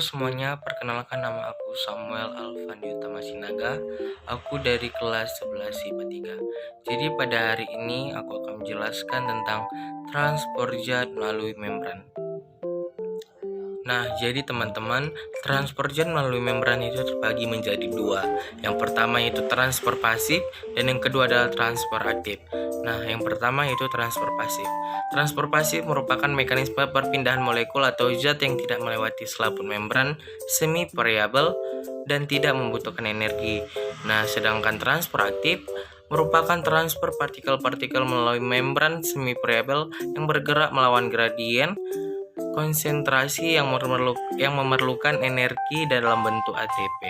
semuanya, perkenalkan nama aku Samuel Alfandi Utama Sinaga. Aku dari kelas 11 IPA 3. Jadi pada hari ini aku akan menjelaskan tentang transport jet melalui membran. Nah, jadi teman-teman, transport jet melalui membran itu terbagi menjadi dua. Yang pertama yaitu transfer pasif dan yang kedua adalah transfer aktif. Nah, yang pertama yaitu transfer pasif. Transfer pasif merupakan mekanisme perpindahan molekul atau zat yang tidak melewati selaput membran semi permeabel dan tidak membutuhkan energi. Nah, sedangkan transfer aktif merupakan transfer partikel-partikel melalui membran semi permeabel yang bergerak melawan gradien konsentrasi yang memerlukan energi dalam bentuk ATP.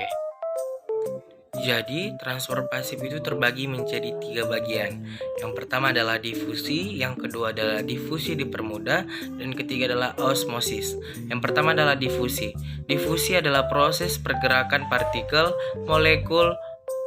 Jadi, transfer pasif itu terbagi menjadi 3 bagian. Yang pertama adalah difusi, yang kedua adalah difusi dipermudah, dan ketiga adalah osmosis. Yang pertama adalah difusi. Difusi adalah proses pergerakan partikel, molekul,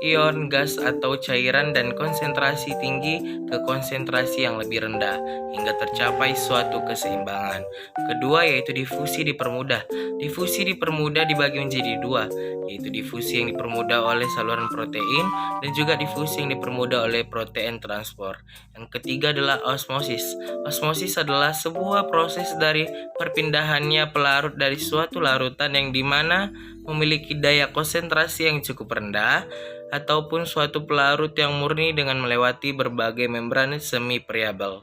ion, gas atau cairan dan konsentrasi tinggi ke konsentrasi yang lebih rendah hingga tercapai suatu keseimbangan. Kedua yaitu difusi dipermudah. Difusi dipermudah dibagi menjadi dua, yaitu difusi yang dipermudah oleh saluran protein dan juga difusi yang dipermudah oleh protein transport. Yang ketiga adalah osmosis. Osmosis adalah sebuah proses dari perpindahannya pelarut dari suatu larutan yang dimana memiliki daya konsentrasi yang cukup rendah ataupun suatu pelarut yang murni dengan melewati berbagai membran semi permeabel.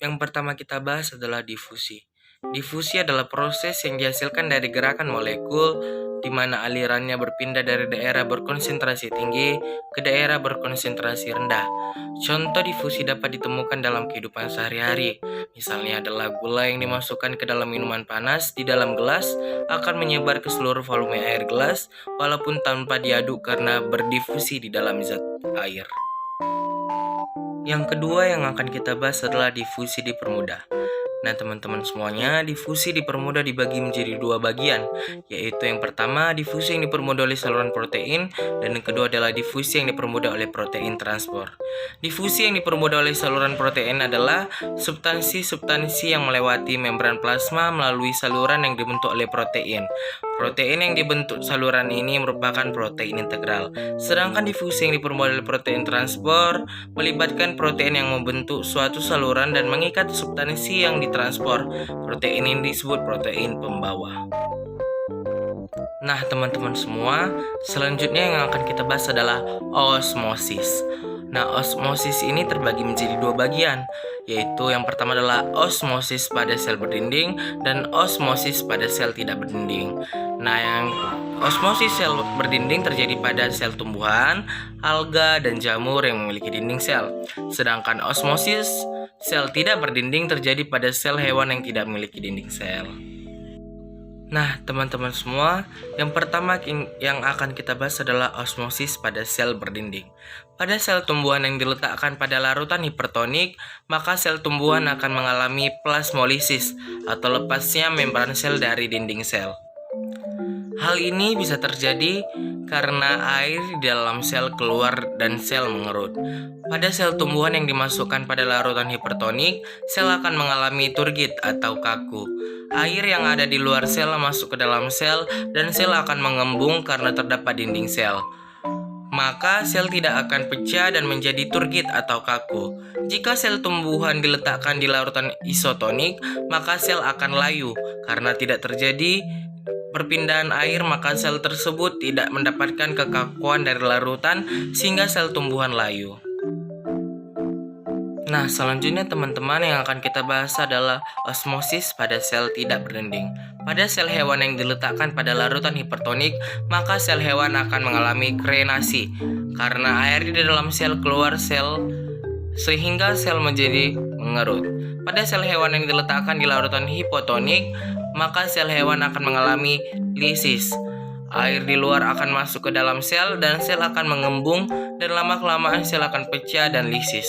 Yang pertama kita bahas adalah difusi. Difusi adalah proses yang dihasilkan dari gerakan molekul di mana alirannya berpindah dari daerah berkonsentrasi tinggi ke daerah berkonsentrasi rendah. Contoh difusi dapat ditemukan dalam kehidupan sehari-hari. Misalnya adalah gula yang dimasukkan ke dalam minuman panas di dalam gelas akan menyebar ke seluruh volume air gelas walaupun tanpa diaduk karena berdifusi di dalam zat air. Yang kedua yang akan kita bahas adalah difusi dipermudah. Nah teman-teman semuanya, difusi dipermudah dibagi menjadi dua bagian, yaitu yang pertama difusi yang dipermudah oleh saluran protein dan yang kedua adalah difusi yang dipermudah oleh protein transport. Difusi yang dipermudah oleh saluran protein adalah substansi-substansi yang melewati membran plasma melalui saluran yang dibentuk oleh protein. Protein yang dibentuk saluran ini merupakan protein integral. Sedangkan difusi yang dipermudah oleh protein transport melibatkan protein yang membentuk suatu saluran dan mengikat substansi yang ditransport. Protein ini disebut protein pembawa. Nah teman-teman semua, selanjutnya yang akan kita bahas adalah osmosis. Nah, osmosis ini terbagi menjadi dua bagian, yaitu yang pertama adalah osmosis pada sel berdinding dan osmosis pada sel tidak berdinding. Nah, yang osmosis sel berdinding terjadi pada sel tumbuhan, alga, dan jamur yang memiliki dinding sel. Sedangkan osmosis sel tidak berdinding terjadi pada sel hewan yang tidak memiliki dinding sel. Nah, teman-teman semua, yang pertama yang akan kita bahas adalah osmosis pada sel berdinding. Pada sel tumbuhan yang diletakkan pada larutan hipertonik, maka sel tumbuhan akan mengalami plasmolisis atau lepasnya membran sel dari dinding sel. Hal ini bisa terjadi karena air di dalam sel keluar dan sel mengerut. Pada sel tumbuhan yang dimasukkan pada larutan hipertonik, sel akan mengalami turgid atau kaku. Air yang ada di luar sel masuk ke dalam sel dan sel akan mengembung karena terdapat dinding sel. Maka sel tidak akan pecah dan menjadi turgid atau kaku. Jika sel tumbuhan diletakkan di larutan isotonik, maka sel akan layu karena tidak terjadi perpindahan air, maka sel tersebut tidak mendapatkan kekakuan dari larutan sehingga sel tumbuhan layu. Nah, selanjutnya teman-teman yang akan kita bahas adalah osmosis pada sel tidak berdinding. Pada sel hewan yang diletakkan pada larutan hipertonik, maka sel hewan akan mengalami krenasi karena air di dalam sel keluar sel sehingga sel menjadi mengerut. Pada sel hewan yang diletakkan di larutan hipotonik, maka sel hewan akan mengalami lisis. Air di luar akan masuk ke dalam sel dan sel akan mengembung dan lama-kelamaan sel akan pecah dan lisis.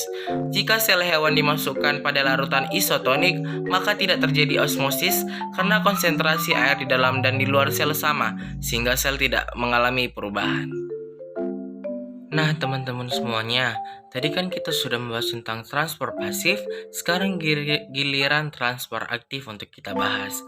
Jika sel hewan dimasukkan pada larutan isotonik, maka tidak terjadi osmosis karena konsentrasi air di dalam dan di luar sel sama, sehingga sel tidak mengalami perubahan. Nah, teman-teman semuanya, tadi kan kita sudah membahas tentang transfer pasif, sekarang giliran transfer aktif untuk kita bahas.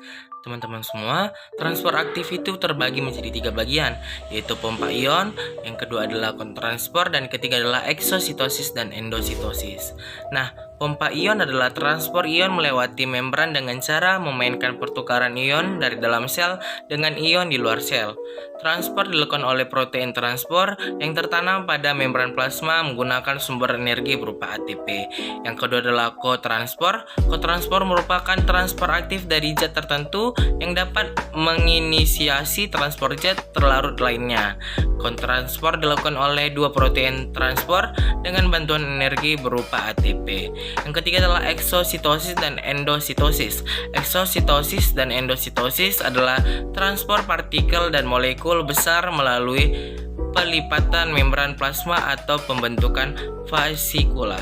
Teman-teman semua, transfer aktif itu terbagi menjadi 3 bagian, yaitu pompa ion, yang kedua adalah kontransfer, dan ketiga adalah eksositosis dan endositosis. Nah, pompa ion adalah transfer ion melewati membran dengan cara memainkan pertukaran ion dari dalam sel dengan ion di luar sel. Transfer dilakukan oleh protein transport yang tertanam pada membran plasma menggunakan sumber energi berupa ATP. Yang kedua adalah kotransfer. Kotransfer merupakan transfer aktif dari zat tertentu yang dapat menginisiasi transfer zat terlarut lainnya. Kontransfer dilakukan oleh dua protein transport dengan bantuan energi berupa ATP. Yang ketiga adalah eksositosis dan endositosis. Eksositosis dan endositosis adalah transfer partikel dan molekul besar melalui pelipatan membran plasma atau pembentukan vasikula.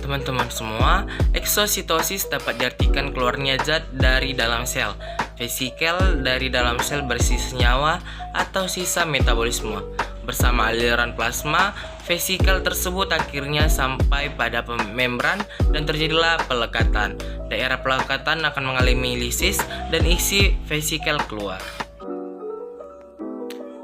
Teman-teman semua, eksositosis dapat diartikan keluarnya zat dari dalam sel. Vesikel dari dalam sel berisi senyawa atau sisa metabolisme. Bersama aliran plasma, vesikel tersebut akhirnya sampai pada membran dan terjadilah pelekatan. Daerah pelekatan akan mengalami lisis dan isi vesikel keluar.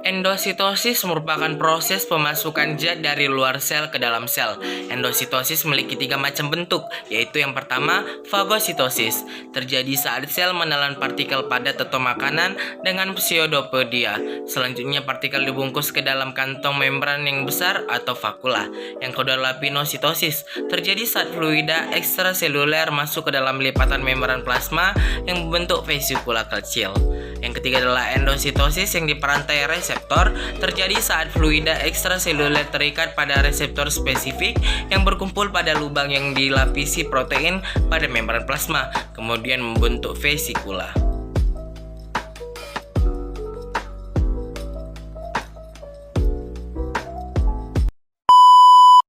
Endositosis merupakan proses pemasukan zat dari luar sel ke dalam sel. Endositosis memiliki 3 macam bentuk, yaitu yang pertama, fagositosis. Terjadi saat sel menelan partikel padat atau makanan dengan pseudopodia. Selanjutnya, partikel dibungkus ke dalam kantong membran yang besar atau vakula. Yang kedua adalah pinositosis. Terjadi saat fluida ekstraseluler masuk ke dalam lipatan membran plasma yang membentuk vesikula kecil. Yang ketiga adalah endositosis yang di perantai reseptor, terjadi saat fluida ekstraseluler terikat pada reseptor spesifik yang berkumpul pada lubang yang dilapisi protein pada membran plasma, kemudian membentuk vesikula.